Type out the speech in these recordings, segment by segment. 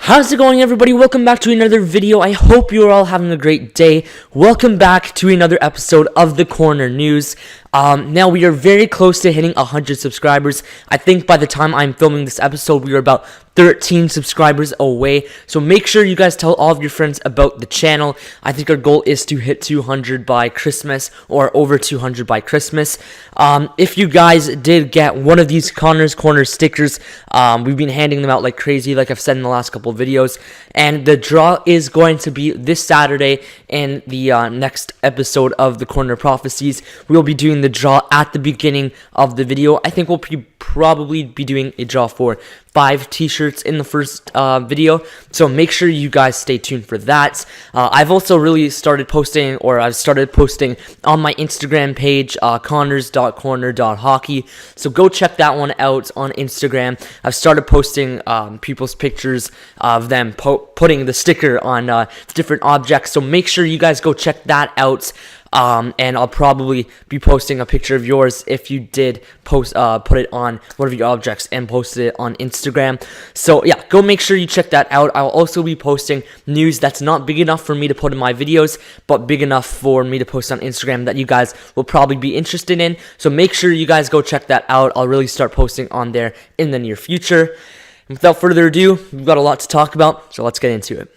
How's it going, everybody? Welcome back to another video. I hope you're all having a great day. Welcome back to another episode of the Corner News. Now we are very close to hitting 100 subscribers. I think by the time I'm filming this episode, we are about 13 subscribers away. So make sure you guys tell all of your friends about the channel. I think our goal is to hit 200 by Christmas, or over 200 by Christmas. If you guys did get one of these Connor's Corner stickers, we've been handing them out like crazy, like I've said in the last couple of videos. And the draw is going to be this Saturday in the next episode of the Corner Prophecies. We'll be doing the draw at the beginning of the video. I think we'll probably be doing a draw for 5 t-shirts in the first video, so make sure you guys stay tuned for that. I've also really started posting, or I've started posting on my Instagram page, connors.corner.hockey, so go check that one out on Instagram. I've started posting people's pictures of them putting the sticker on different objects, so make sure you guys go check that out. And I'll probably be posting a picture of yours if you did put it on one of your objects and posted it on Instagram. So yeah, go make sure you check that out. I'll also be posting news that's not big enough for me to put in my videos, but big enough for me to post on Instagram that you guys will probably be interested in. So make sure you guys go check that out. I'll really start posting on there in the near future. And without further ado, we've got a lot to talk about, so let's get into it.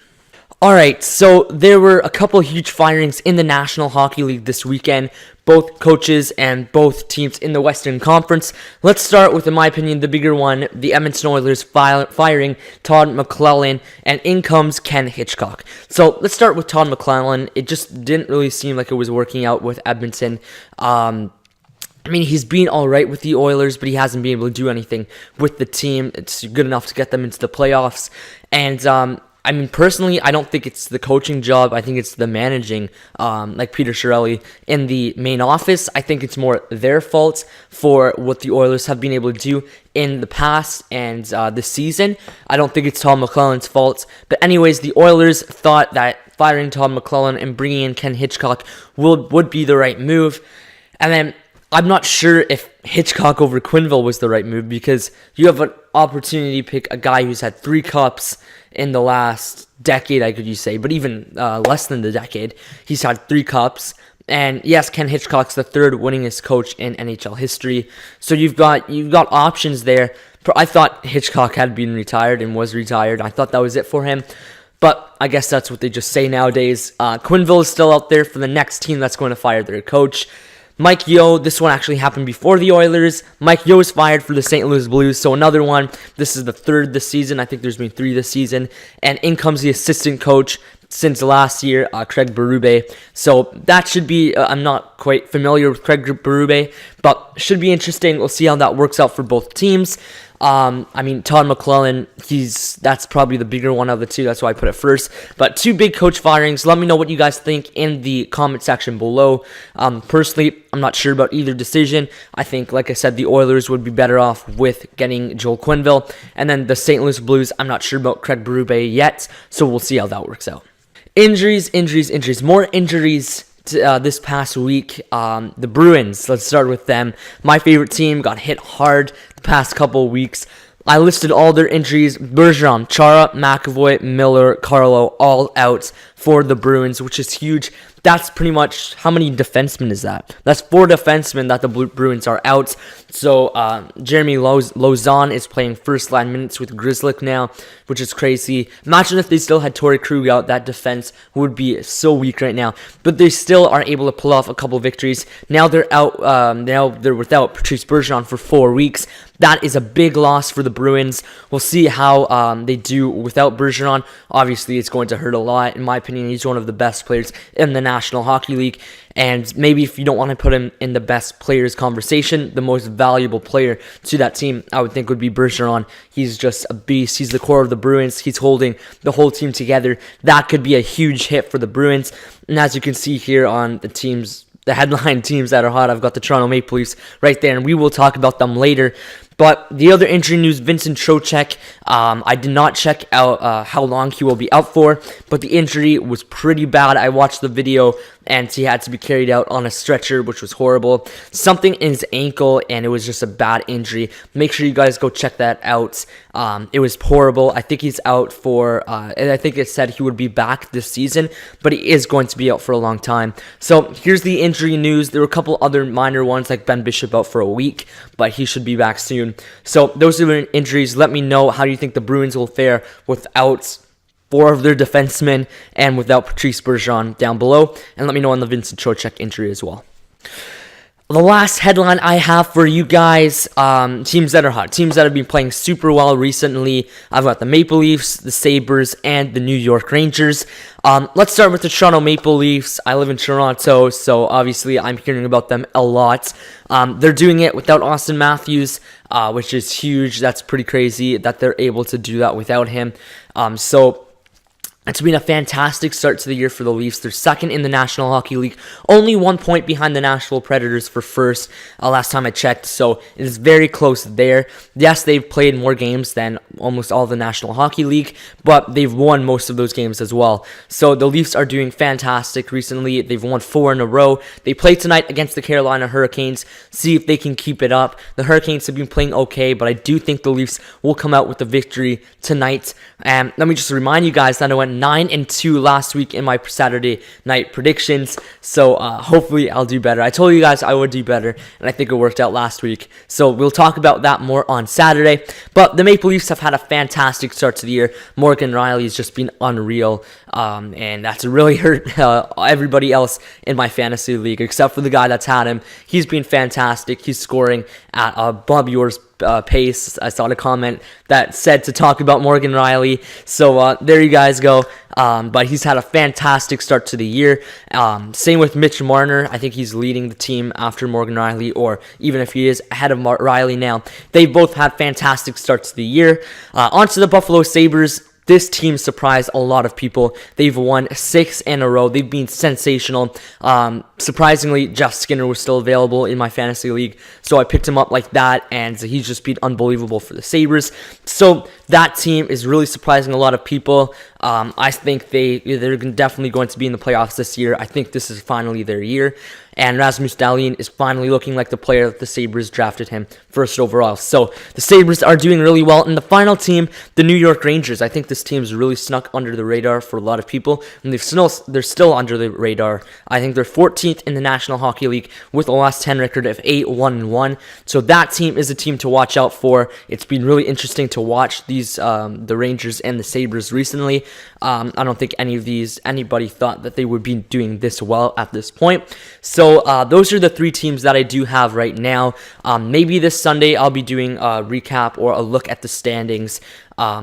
Alright, so there were a couple huge firings in the National Hockey League this weekend, both coaches and both teams in the Western Conference. Let's start with, in my opinion, the bigger one, the Edmonton Oilers firing Todd McLellan, and in comes Ken Hitchcock. So let's start with Todd McLellan. It just didn't really seem like it was working out with Edmonton. I mean, he's been all right with the Oilers, but he hasn't been able to do anything with the team. It's good enough to get them into the playoffs, and I mean, personally, I don't think it's the coaching job. I think it's the managing, like Peter Chiarelli in the main office. I think it's more their fault for what the Oilers have been able to do in the past and this season. I don't think it's Todd McLellan's fault. But anyways, the Oilers thought that firing Todd McLellan and bringing in Ken Hitchcock would be the right move. And then I'm not sure if Hitchcock over Quenneville was the right move, because you have an opportunity to pick a guy who's had 3 cups in the last decade, I could say, but even less than the decade. He's had 3 cups, and yes, Ken Hitchcock's the 3rd winningest coach in NHL history. So you've got options there. I thought Hitchcock had been retired and was retired. I thought that was it for him, but I guess that's what they just say nowadays. Quenneville is still out there for the next team that's going to fire their coach. Mike Yeo, this one actually happened before the Oilers. Mike Yeo was fired for the St. Louis Blues, so another one. This is the 3rd this season. I think there's been 3 this season. And in comes the assistant coach since last year, Craig Berube. So that should be, I'm not quite familiar with Craig Berube, but should be interesting. We'll see how that works out for both teams. I mean, Todd McLellan, that's probably the bigger one of the two. That's why I put it first. But 2 big coach firings. Let me know what you guys think in the comment section below. Personally, I'm not sure about either decision. I think, like I said, the Oilers would be better off with getting Joel Quenneville. And then the St. Louis Blues, I'm not sure about Craig Berube yet. So we'll see how that works out. Injuries. More injuries this past week. The Bruins, let's start with them. My favorite team got hit hard the past couple of weeks. I listed all their injuries. Bergeron, Chara, McAvoy, Miller, Carlo, all out for the Bruins, which is huge. That's pretty much, how many defensemen is that? That's 4 defensemen that the Bruins are out. So Jeremy Lauzon is playing first-line minutes with Grzelcyk now, which is crazy. Imagine if they still had Torrey Krug out. That defense would be so weak right now. But they still are able to pull off a couple victories. Now they're out. Now they're without Patrice Bergeron for 4 weeks. That is a big loss for the Bruins. We'll see how they do without Bergeron. Obviously, it's going to hurt a lot. In my opinion, he's one of the best players in the National Hockey League. And maybe if you don't want to put him in the best players conversation, the most valuable player to that team, I would think, would be Bergeron. He's just a beast. He's the core of the Bruins. He's holding the whole team together. That could be a huge hit for the Bruins. And as you can see here on the headline teams that are hot, I've got the Toronto Maple Leafs right there, and we will talk about them later. But the other injury news, Vincent Trocheck, I did not check out how long he will be out for, but the injury was pretty bad. I watched the video, and he had to be carried out on a stretcher, which was horrible. Something in his ankle, and it was just a bad injury. Make sure you guys go check that out. It was horrible. I think he's out for, and I think it said he would be back this season, but he is going to be out for a long time. So here's the injury news. There were a couple other minor ones, like Ben Bishop out for a week, but he should be back soon. So those are the injuries. Let me know, how do you think the Bruins will fare without 4 of their defensemen and without Patrice Bergeron down below. And let me know on the Vincent Trocheck injury as well. The last headline I have for you guys, teams that are hot, teams that have been playing super well recently. I've got the Maple Leafs, the Sabres, and the New York Rangers. Let's start with the Toronto Maple Leafs. I live in Toronto, so obviously I'm hearing about them a lot. They're doing it without Austin Matthews, which is huge. That's pretty crazy that they're able to do that without him. So it's been a fantastic start to the year for the Leafs. They're second in the National Hockey League, only 1 point behind the Nashville Predators for first last time I checked, so it is very close there. Yes, they've played more games than almost all the National Hockey League, but they've won most of those games as well. So the Leafs are doing fantastic recently. They've won 4 in a row. They play tonight against the Carolina Hurricanes, see if they can keep it up. The Hurricanes have been playing okay, but I do think the Leafs will come out with the victory tonight. And let me just remind you guys that I went 9-2 last week in my Saturday night predictions, so hopefully I'll do better. I told you guys I would do better, and I think it worked out last week, so we'll talk about that more on Saturday. But the Maple Leafs have had a fantastic start to the year. Morgan Riley's just been unreal, and that's really hurt everybody else in my fantasy league, except for the guy that's had him. He's been fantastic. He's scoring at above yours pace. I saw a comment that said to talk about Morgan Riley, so there you guys go. But he's had a fantastic start to the year. Same with Mitch Marner. I think he's leading the team after Morgan Riley, or even if he is ahead of Riley now. They both had fantastic starts to the year. On to the Buffalo Sabres. This team surprised a lot of people. They've won 6 in a row. They've been sensational. Surprisingly, Jeff Skinner was still available in my fantasy league, so I picked him up like that, and he's just been unbelievable for the Sabres. So that team is really surprising a lot of people. I think they're definitely going to be in the playoffs this year. I think this is finally their year. And Rasmus Dahlin is finally looking like the player that the Sabres drafted him first overall. So the Sabres are doing really well. And the final team, the New York Rangers. I think this team's really snuck under the radar for a lot of people. And they're still under the radar. I think they're 14th in the National Hockey League with a last 10 record of 8-1-1. So that team is a team to watch out for. It's been really interesting to watch these the Rangers and the Sabres recently. I don't think anybody thought that they would be doing this well at this point. So those are the 3 teams that I do have right now. Maybe this Sunday I'll be doing a recap or a look at the standings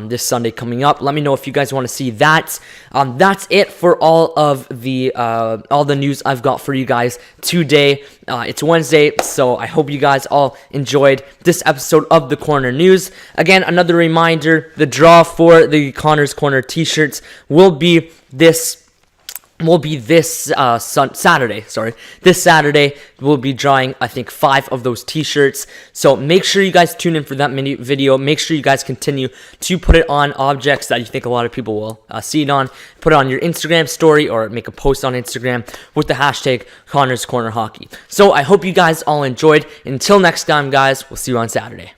this Sunday coming up. Let me know if you guys want to see that. That's it for all the news I've got for you guys today. It's Wednesday, so I hope you guys all enjoyed this episode of the Corner News. Again, another reminder, the draw for the Connor's Corner t-shirts will be this Saturday. This Saturday, we'll be drawing, I think, 5 of those t-shirts. So make sure you guys tune in for that mini video. Make sure you guys continue to put it on objects that you think a lot of people will see it on. Put it on your Instagram story or make a post on Instagram with the hashtag Connor's Corner Hockey. So I hope you guys all enjoyed. Until next time, guys, we'll see you on Saturday.